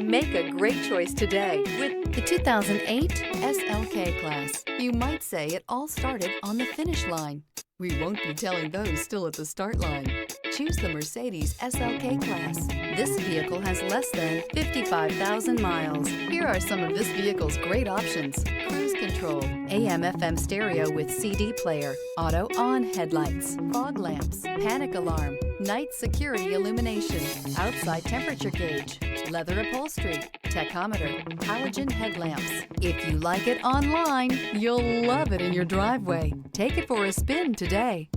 Make a great choice today with the 2008 SLK-Class. You might say it all started on the finish line. We won't be telling those still at the start line. Choose the Mercedes SLK-Class. This vehicle has less than 55,000 miles. Here are some of this vehicle's great options: cruise control, AM/FM stereo with CD player, auto on headlights, fog lamps, panic alarm, night security illumination, outside temperature gauge, leather upholstery, tachometer, halogen headlamps. If you like it online, you'll love it in your driveway. Take it for a spin today.